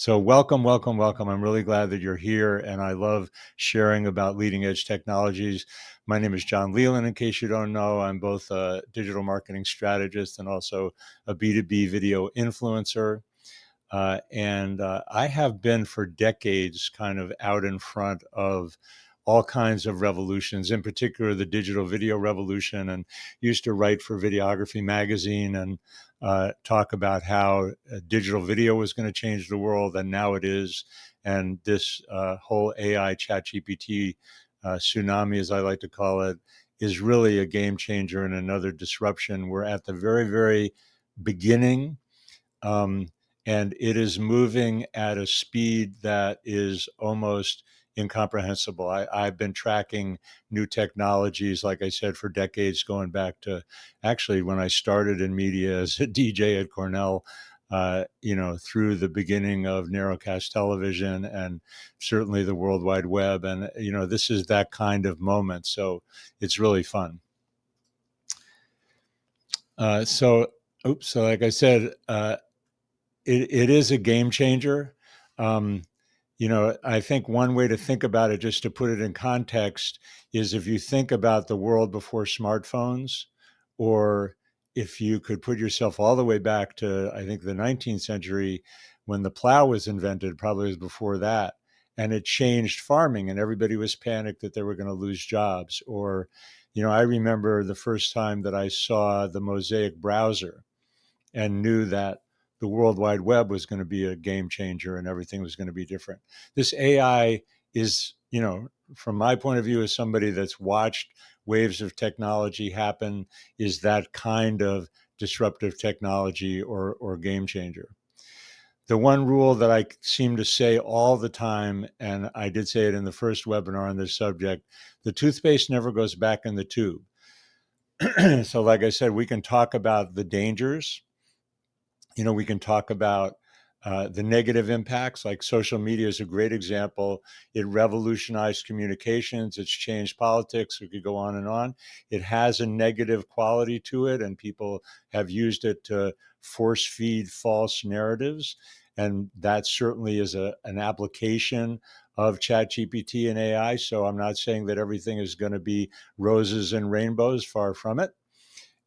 So welcome, welcome, welcome. I'm really glad that you're here, and I love sharing about leading edge technologies. My name is Jon Leland. In case you don't know, I'm both a digital marketing strategist and also a B2B video influencer. And I have been for decades kind of out in front of all kinds of revolutions, in particular the digital video revolution, and used to write for Videography magazine and talk about how digital video was going to change the world, and now it is. And this whole AI ChatGPT tsunami, as I like to call it, is really a game changer and another disruption. We're at the very, very beginning. Um, and it is moving at a speed that is almost incomprehensible. I've been tracking new technologies, like I said, for decades, going back to actually when I started in media as a DJ at Cornell, through the beginning of narrowcast television and certainly the World Wide Web. And, this is that kind of moment. So it's really fun. So like I said, it is a game changer. Um, I think one way to think about it, just to put it in context, is if you think about the world before smartphones, or if you could put yourself all the way back to, I think, the 19th century when the plow was invented, probably was before that, and it changed farming, and everybody was panicked that they were going to lose jobs. Or, I remember the first time that I saw the Mosaic browser and knew that the World Wide Web was going to be a game changer and everything was going to be different. This AI is, from my point of view, as somebody that's watched waves of technology happen, is that kind of disruptive technology or game changer. The one rule that I seem to say all the time, and I did say it in the first webinar on this subject, the toothpaste never goes back in the tube. So, like I said, we can talk about the dangers. We can talk about the negative impacts, like social media is a great example. It revolutionized communications, it's changed politics. We could go on and on. It has a negative quality to it, and people have used it to force feed false narratives. And that certainly is an application of ChatGPT and AI. So I'm not saying that everything is going to be roses and rainbows, far from it.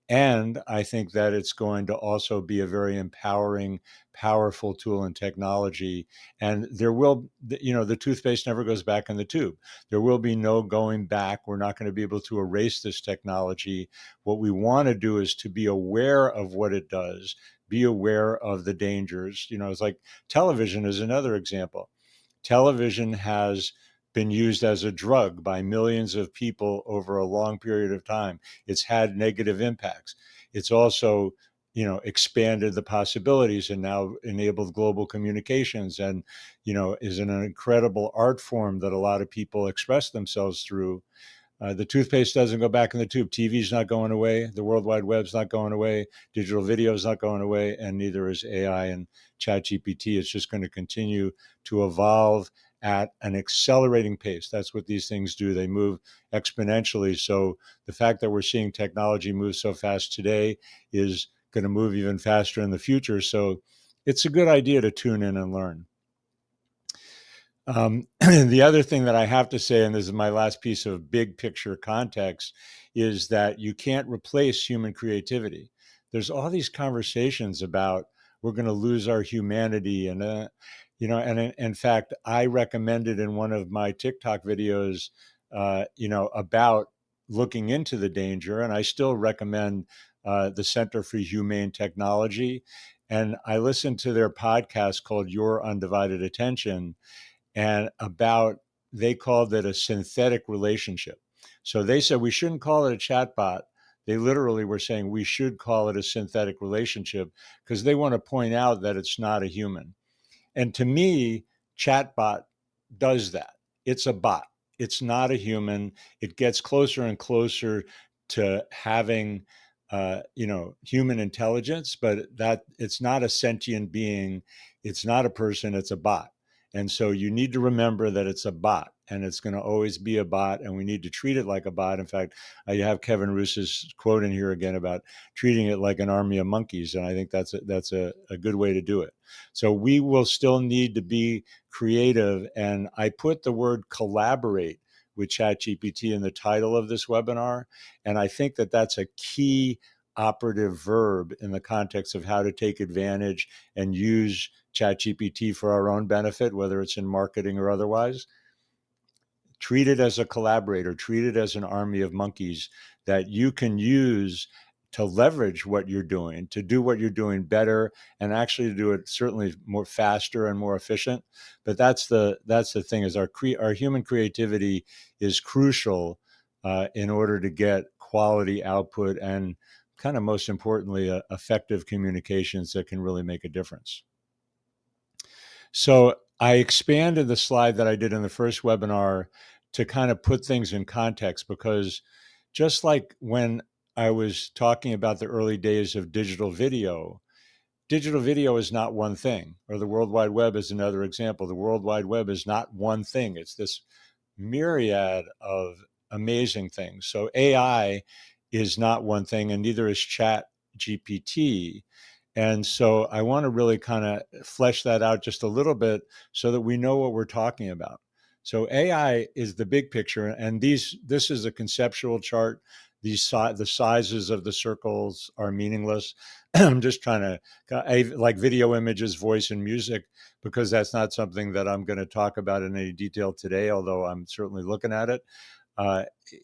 And I think that it's going to also be a very empowering, powerful tool in technology. And there will, the toothpaste never goes back in the tube. There will be no going back. We're not going to be able to erase this technology. What we want to do is to be aware of what it does, be aware of the dangers. It's like television is another example. Television has been used as a drug by millions of people over a long period of time. It's had negative impacts. It's also, expanded the possibilities and now enabled global communications, and, is an incredible art form that a lot of people express themselves through. The toothpaste doesn't go back in the tube. TV's not going away. The World Wide Web's not going away. Digital video is not going away, and neither is AI and ChatGPT. It's just going to continue to evolve at an accelerating pace. That's what these things do. They move exponentially. So the fact that we're seeing technology move so fast today is going to move even faster in the future. So it's a good idea to tune in and learn. The other thing that I have to say, and this is my last piece of big picture context, is that you can't replace human creativity. There's all these conversations about we're going to lose our humanity, and and in fact, I recommended in one of my TikTok videos, about looking into the danger, and I still recommend the Center for Humane Technology, and I listened to their podcast called Your Undivided Attention, and about they called it a synthetic relationship. So they said we shouldn't call it a chatbot. They literally were saying we should call it a synthetic relationship because they want to point out that it's not a human. And to me, chatbot does that. It's a bot. It's not a human. It gets closer and closer to having human intelligence, but that it's not a sentient being. It's not a person. It's a bot. And so you need to remember that it's a bot, and it's going to always be a bot, and we need to treat it like a bot. In fact, I have Kevin Roos's quote in here again about treating it like an army of monkeys, and I think that's a good way to do it. So we will still need to be creative, and I put the word collaborate with ChatGPT in the title of this webinar, and I think that that's a key operative verb in the context of how to take advantage and use ChatGPT for our own benefit, whether it's in marketing or otherwise. Treat it as a collaborator, treat it as an army of monkeys that you can use to leverage what you're doing, to do what you're doing better, and actually to do it certainly more faster and more efficient. But that's the thing, is our human creativity is crucial in order to get quality output and, kind of most importantly, effective communications that can really make a difference. So I expanded the slide that I did in the first webinar to kind of put things in context, because just like when I was talking about the early days of digital video is not one thing, or the World Wide Web is another example. The World Wide Web is not one thing. It's this myriad of amazing things. So AI is not one thing, and neither is Chat GPT. And so I want to really kind of flesh that out just a little bit so that we know what we're talking about. So AI is the big picture, and this is a conceptual chart. The sizes of the circles are meaningless. I'm just trying to, like video, images, voice, and music, because that's not something that I'm going to talk about in any detail today, although I'm certainly looking at it. Uh,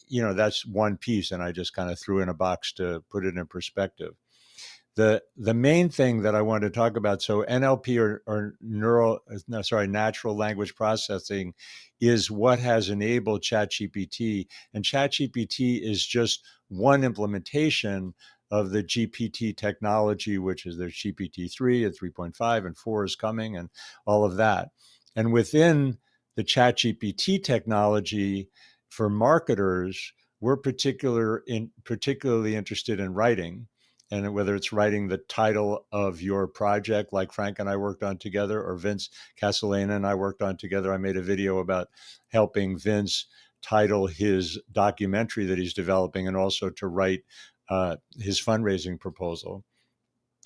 that's one piece, and I just kind of threw in a box to put it in perspective. The main thing that I wanted to talk about, so NLP, or natural language processing, is what has enabled ChatGPT, and ChatGPT is just one implementation of the GPT technology, which is there's GPT-3 and 3.5 and 4 is coming, and all of that. And within the ChatGPT technology, for marketers, we're particularly interested in writing. And whether it's writing the title of your project, like Frank and I worked on together, or Vince Castellana and I worked on together. I made a video about helping Vince title his documentary that he's developing, and also to write his fundraising proposal.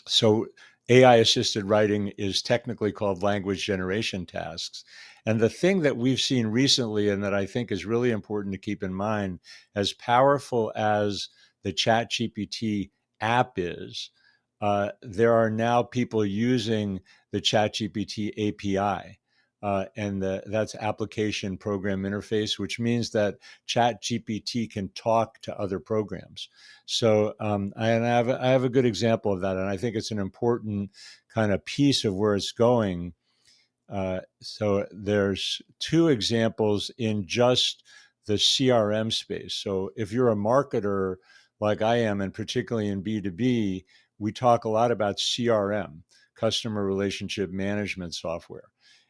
So AI assisted writing is technically called language generation tasks. And the thing that we've seen recently, and that I think is really important to keep in mind, as powerful as the ChatGPT app is, there are now people using the ChatGPT API. And that's application program interface, which means that ChatGPT can talk to other programs. So I have a good example of that, and I think it's an important kind of piece of where it's going. So there's two examples in just the CRM space. So if you're a marketer like I am, and particularly in B2B, we talk a lot about CRM, customer relationship management software.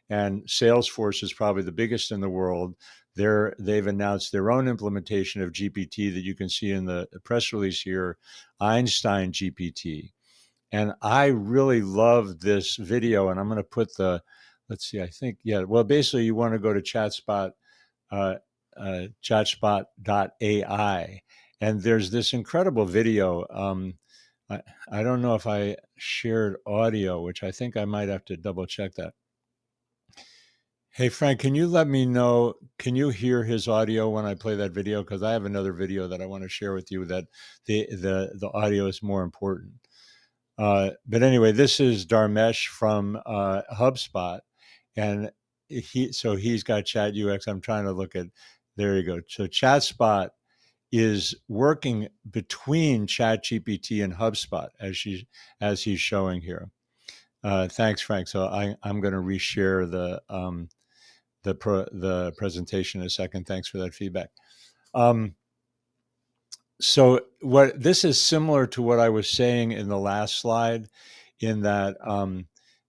And Salesforce is probably the biggest in the world. They've announced their own implementation of GPT that you can see in the press release here, Einstein GPT. And I really love this video, and I'm going to put let's see, I think, yeah, well, basically you want to go to ChatSpot, chatspot.ai, and there's this incredible video. I don't know if I shared audio, which I think I might have to double check that. Hey, Frank, can you let me know, can you hear his audio when I play that video? Because I have another video that I want to share with you that the audio is more important. But anyway, this is Dharmesh from HubSpot, and he's got Chat UX. I'm trying to look at, there you go. So ChatSpot is working between ChatGPT and HubSpot, as he's showing here. Thanks, Frank. So I'm going to reshare the presentation in a second. Thanks for that feedback. So this is similar to what I was saying in the last slide, in that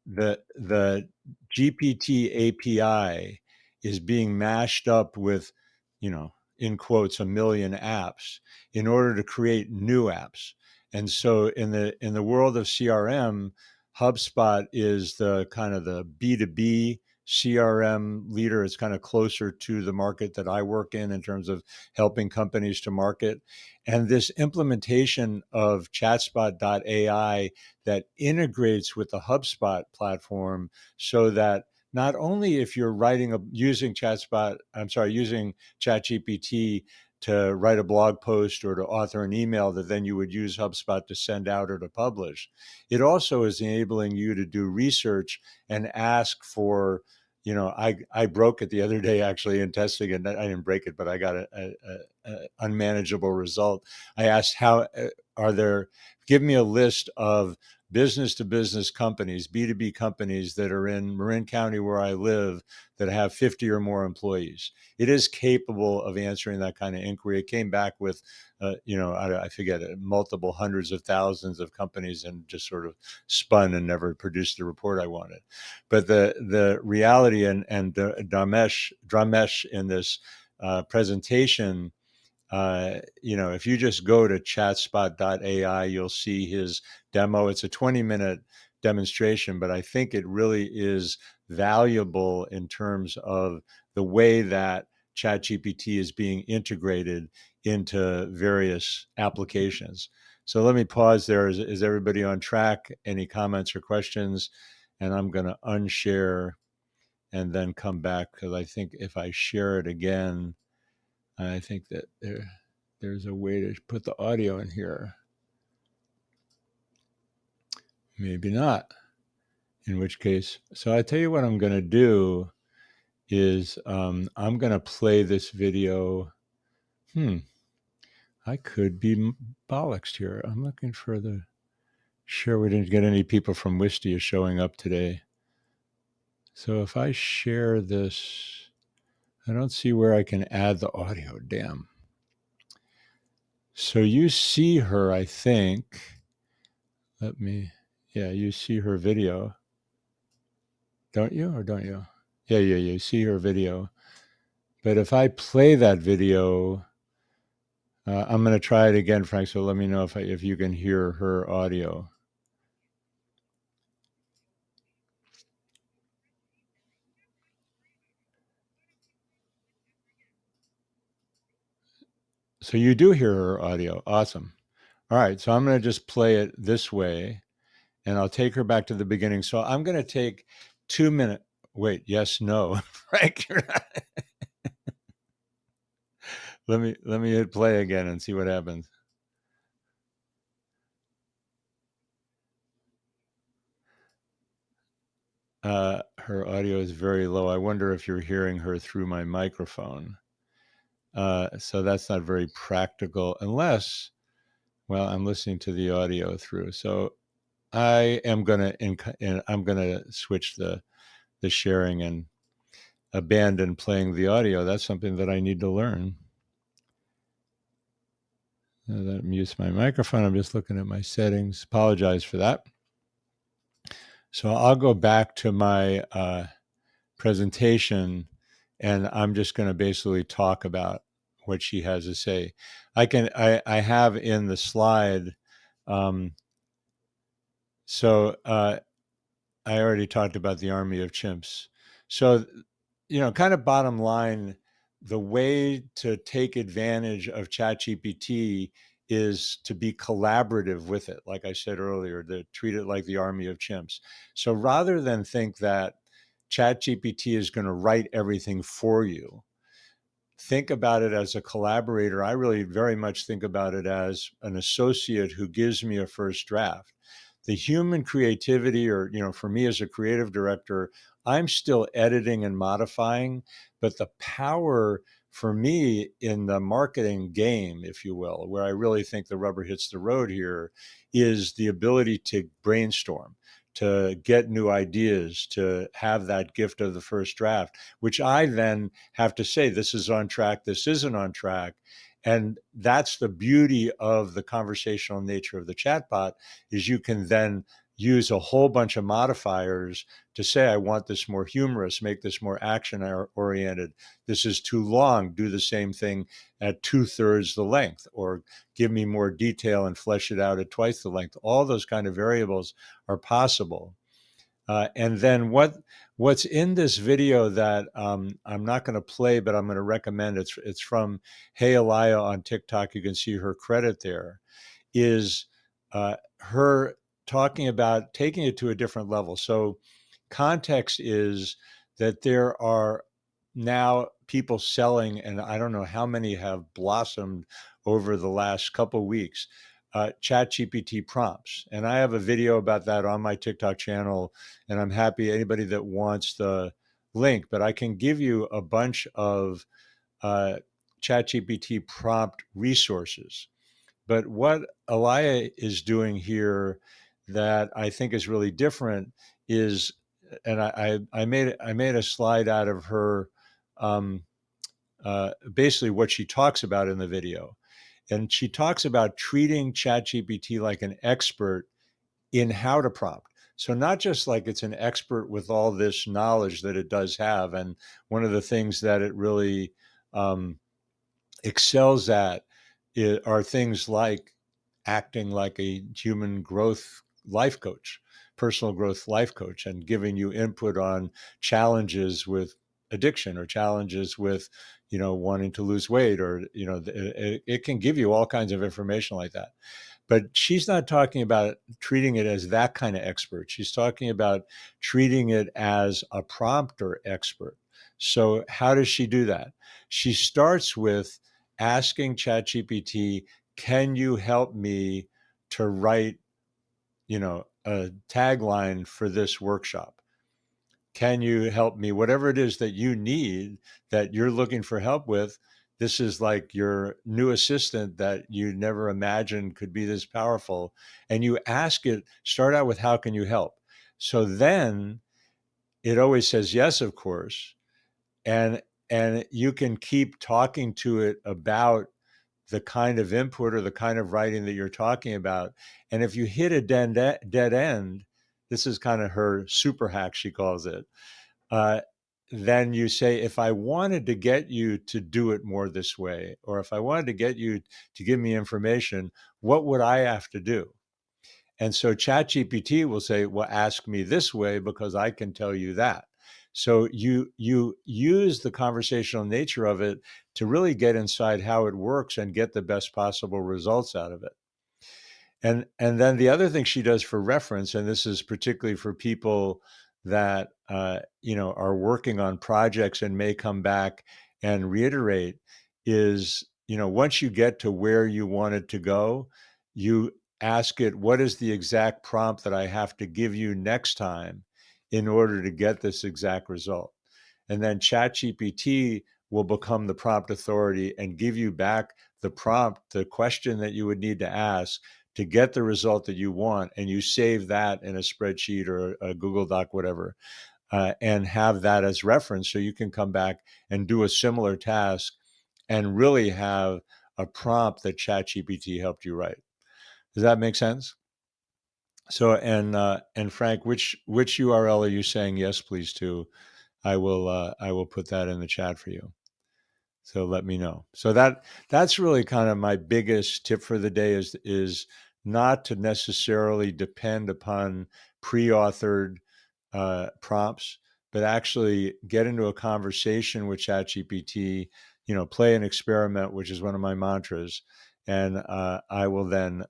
the GPT API is being mashed up with, in quotes, a million apps in order to create new apps. And so in the world of CRM, HubSpot is the kind of the B2B CRM leader. It's kind of closer to the market that I work in terms of helping companies to market. And this implementation of AI that integrates with the HubSpot platform, so that not only if you're using using ChatGPT to write a blog post or to author an email that then you would use HubSpot to send out or to publish, it also is enabling you to do research and ask for, I broke it the other day actually in testing it. I didn't break it, but I got a unmanageable result. I asked, give me a list of business to business companies, B2B companies that are in Marin County where I live that have 50 or more employees. It is capable of answering that kind of inquiry. It came back with, I forget it, multiple hundreds of thousands of companies, and just sort of spun and never produced the report I wanted. But the reality, and Dramesh in this presentation, if you just go to chatspot.ai, you'll see his demo. It's a 20-minute demonstration, but I think it really is valuable in terms of the way that ChatGPT is being integrated into various applications. So let me pause there. Is everybody on track? Any comments or questions? And I'm going to unshare and then come back, because I think if I share it again, I think that there's a way to put the audio in here. Maybe not. In which case, so I tell you what I'm going to do is I'm going to play this video. I could be bollocksed here. I'm looking for the share. We didn't get any people from Wistia showing up today. So if I share this, I don't see where I can add the audio. Damn. So you see her, I think. You see her video. Don't you, or don't you? Yeah, you see her video. But if I play that video, I'm going to try it again, Frank. So let me know if you can hear her audio. So you do hear her audio. Awesome. All right. So I'm going to just play it this way, and I'll take her back to the beginning. So I'm going to take 2 minutes. Wait, yes, no, Frank. Let me hit play again and see what happens. Her audio is very low. I wonder if you're hearing her through my microphone. So that's not very practical, unless, well, I'm listening to the audio through. So I am gonna switch the sharing and abandon playing the audio. That's something that I need to learn. That mutes my microphone. I'm just looking at my settings. Apologize for that. So I'll go back to my presentation, and I'm just going to basically talk about what she has to say. I have in the slide. I already talked about the army of chimps. So, kind of bottom line, the way to take advantage of ChatGPT is to be collaborative with it. Like I said earlier, to treat it like the army of chimps. So rather than think that ChatGPT is going to write everything for you, think about it as a collaborator. I really very much think about it as an associate who gives me a first draft. The human creativity, or, for me as a creative director, I'm still editing and modifying, but the power for me in the marketing game, if you will, where I really think the rubber hits the road here, is the ability to brainstorm, to get new ideas, to have that gift of the first draft, which I then have to say, this is on track, this isn't on track. And that's the beauty of the conversational nature of the chatbot, is you can then use a whole bunch of modifiers to say, I want this more humorous, make this more action oriented. This is too long, do the same thing at 2/3 the length, or give me more detail and flesh it out at twice the length. All those kind of variables are possible. And then what's in this video that I'm not going to play, but I'm going to recommend. It's from Hey Elia on TikTok. You can see her credit there. Is her talking about taking it to a different level. So context is that there are now people selling, and I don't know how many have blossomed over the last couple weeks, ChatGPT prompts. And I have a video about that on my TikTok channel, and I'm happy anybody that wants the link, but I can give you a bunch of uh, ChatGPT prompt resources. But what Elia is doing here that I think is really different is, and I made a slide out of her, um, basically what she talks about in the video, and she talks about treating ChatGPT like an expert in how to prompt. So not just like it's an expert with all this knowledge that it does have, and one of the things that it really excels at are things like acting like a human growth life coach, personal growth life coach, and giving you input on challenges with addiction or challenges with, wanting to lose weight, or, it can give you all kinds of information like that. But she's not talking about treating it as that kind of expert. She's talking about treating it as a prompter expert. So how does she do that? She starts with asking ChatGPT, can you help me to write, a tagline for this workshop? Can you help me? Whatever it is that you need, that you're looking for help with, this is like your new assistant that you never imagined could be this powerful. And you ask it, start out with, how can you help? So then it always says yes, of course. And you can keep talking to it about the kind of input or the kind of writing that you're talking about. And if you hit a dead end, this is kind of her super hack, she calls it. Uh, then you say, if I wanted to get you to do it more this way, or if I wanted to get you to give me information, what would I have to do? And so ChatGPT will say, well, ask me this way because I can tell you that. So you use the conversational nature of it to really get inside how it works and get the best possible results out of it. And then the other thing she does for reference, and this is particularly for people that are working on projects and may come back and reiterate, is, once you get to where you want it to go, you ask it, what is the exact prompt that I have to give you next time in order to get this exact result? And then ChatGPT will become the prompt authority and give you back the prompt, the question that you would need to ask to get the result that you want. And you save that in a spreadsheet or a Google Doc, whatever, and have that as reference. So you can come back and do a similar task and really have a prompt that ChatGPT helped you write. Does that make sense? So, and Frank, which URL are you saying yes, please to? I will put that in the chat for you. So let me know. So that's really kind of my biggest tip for the day, is not to necessarily depend upon pre-authored prompts, but actually get into a conversation with ChatGPT. Play an experiment, which is one of my mantras, and I will then,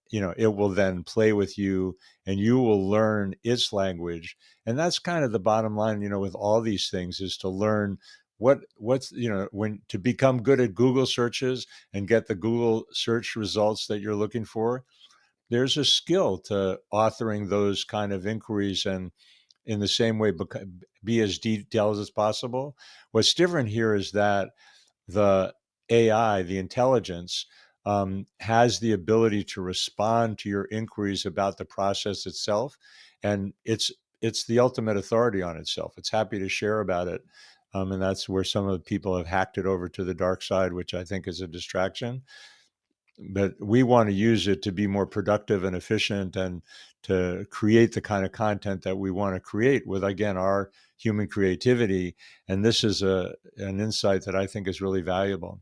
it will then play with you, and you will learn its language. And that's kind of the bottom line, with all these things, is to learn what's when to become good at Google searches and get the Google search results that you're looking for. There's a skill to authoring those kind of inquiries, and in the same way, be as detailed as possible. What's different here is that the AI, the intelligence, has the ability to respond to your inquiries about the process itself, and it's the ultimate authority on itself. It's happy to share about it, and that's where some of the people have hacked it over to the dark side, which I think is a distraction. But we want to use it to be more productive and efficient, and to create the kind of content that we want to create with, again, our human creativity. And this is an insight that I think is really valuable.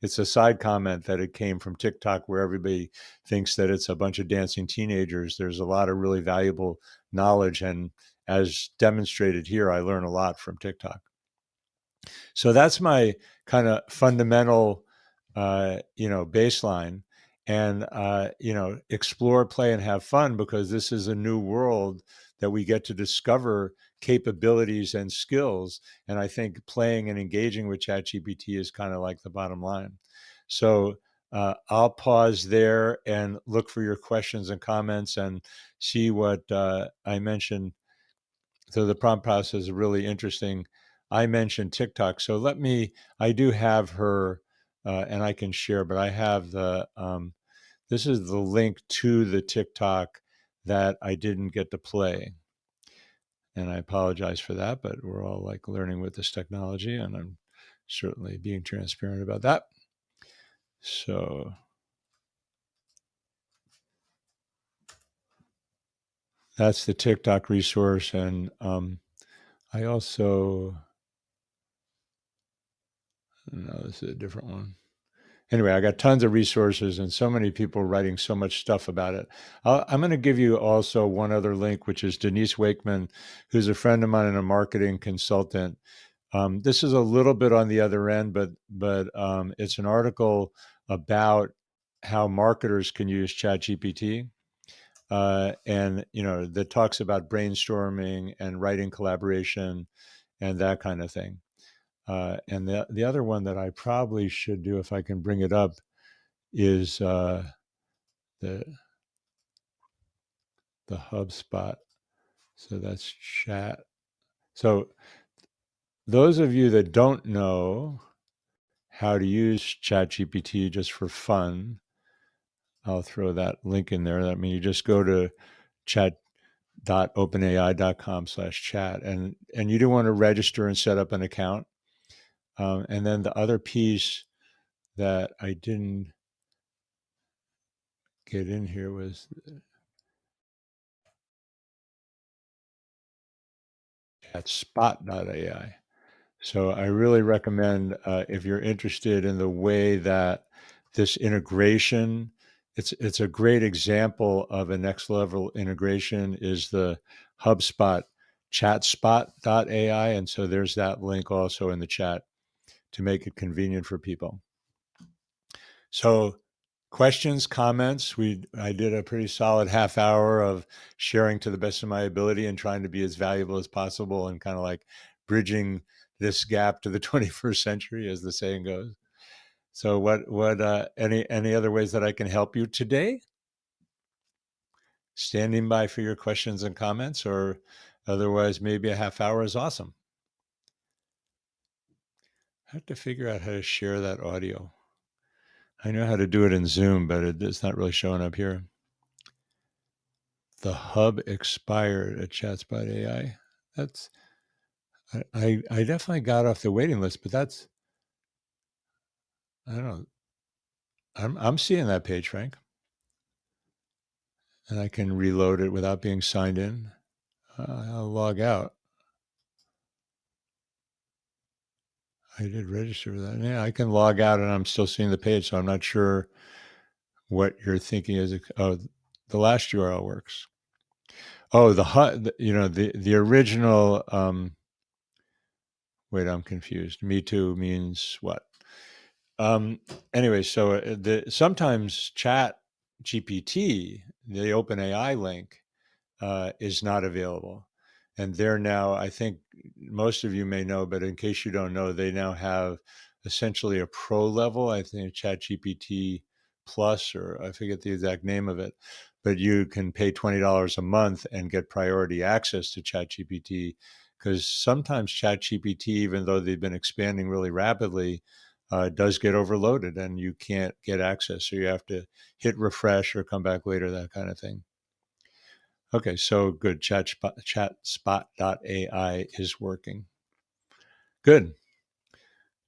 It's a side comment that it came from TikTok, where everybody thinks that it's a bunch of dancing teenagers. There's a lot of really valuable knowledge. And as demonstrated here, I learn a lot from TikTok. So that's my kind of fundamental, baseline. And, explore, play, and have fun, because this is a new world that we get to discover capabilities and skills. And I think playing and engaging with ChatGPT is kind of like the bottom line. So I'll pause there and look for your questions and comments and see what I mentioned. So the prompt process is really interesting. I mentioned TikTok. So I do have her, and I can share, but I have this is the link to the TikTok that I didn't get to play. And I apologize for that, but we're all like learning with this technology, and I'm certainly being transparent about that. So that's the TikTok resource. And I also, no, this is a different one. Anyway, I got tons of resources and so many people writing so much stuff about it. I'm going to give you also one other link, which is Denise Wakeman, who's a friend of mine and a marketing consultant. This is a little bit on the other end, but it's an article about how marketers can use ChatGPT, and that talks about brainstorming and writing collaboration and that kind of thing. And the other one that I probably should do, if I can bring it up, is the the HubSpot. So that's chat. So those of you that don't know how to use ChatGPT just for fun, I'll throw that link in there. I mean, you just go to chat.openai.com/chat, and you do want to register and set up an account. And then the other piece that I didn't get in here was at spot.ai. So I really recommend, if you're interested in the way that this integration, it's a great example of a next level integration, is the HubSpot chatspot.ai. And so there's that link also in the chat to make it convenient for people. So questions, comments. I did a pretty solid half hour of sharing to the best of my ability and trying to be as valuable as possible, and kind of like bridging this gap to the 21st century, as the saying goes. So any other ways that I can help you today? Standing by for your questions and comments, or otherwise maybe a half hour is awesome. I have to figure out how to share that audio. I know how to do it in Zoom, but it's not really showing up here. The hub expired at ChatSpot AI. That's I definitely got off the waiting list, but that's, I don't know. I'm seeing that page, Frank, and I can reload it without being signed in. I'll log out. I did register for that. Yeah, I can log out and I'm still seeing the page, so I'm not sure what you're thinking is. Oh, the last URL works. Oh, the original. Wait, I'm confused. Me too means what? Anyway, so sometimes Chat GPT, the OpenAI link, is not available. And they're now, I think most of you may know, but in case you don't know, they now have essentially a pro level, I think ChatGPT Plus, or I forget the exact name of it, but you can pay $20 a month and get priority access to ChatGPT, because sometimes ChatGPT, even though they've been expanding really rapidly, does get overloaded and you can't get access. So you have to hit refresh or come back later, that kind of thing. Okay, so good. Chatspot.ai is working. Good.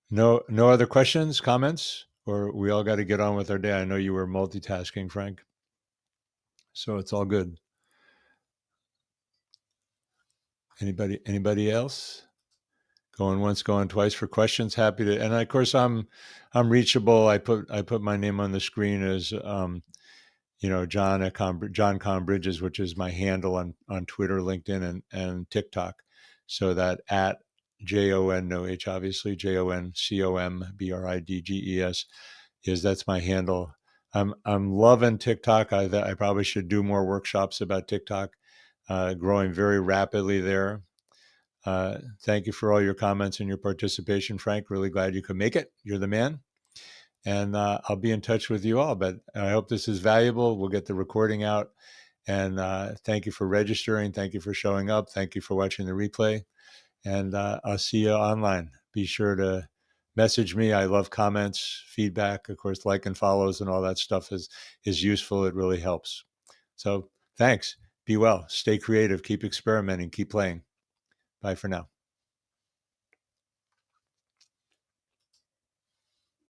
No other questions, comments, or we all got to get on with our day. I know you were multitasking, Frank. So it's all good. Anybody else? Going once, going twice for questions. Happy to, and of course I'm reachable. I put my name on the screen as John Con Bridges, which is my handle on Twitter, LinkedIn, and TikTok. So that at JON, no H, obviously, JONCOMBRIDGES that's my handle. I'm loving TikTok. I probably should do more workshops about TikTok, growing very rapidly there. Thank you for all your comments and your participation, Frank. Really glad you could make it. You're the man. And I'll be in touch with you all. But I hope this is valuable. We'll get the recording out. And thank you for registering. Thank you for showing up. Thank you for watching the replay. And I'll see you online. Be sure to message me. I love comments, feedback. Of course, like and follows and all that stuff is useful. It really helps. So thanks. Be well. Stay creative. Keep experimenting. Keep playing. Bye for now.